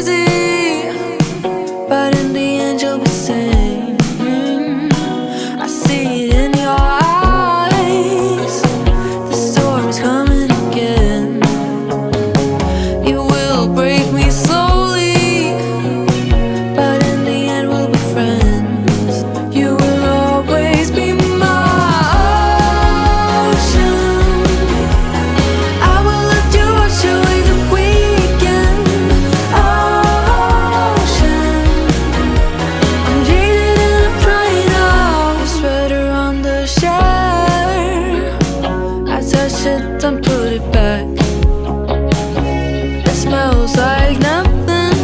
crazy, but in the end you'll be sane. I see it in your eyes, the storm's coming again. You will break me slowly, but in the end we'll be friends. You will always be my ocean. I will let you wash away the weekend. Ocean, I'm jaded and I'm trying out. The sweater on the chair, I touch it, then put it back. It smells like nothing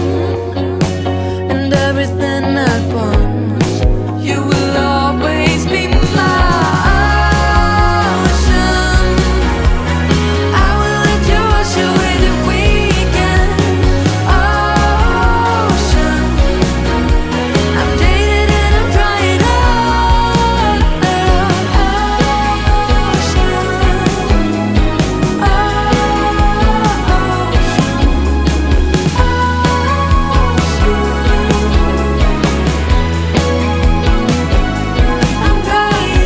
and everything at once. You will always be my ocean. I will let you wash away the weekend. Ocean, I'm jaded and I'm trying out. I'm trying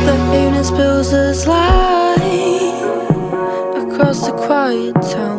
The evening spills its light across the quiet town.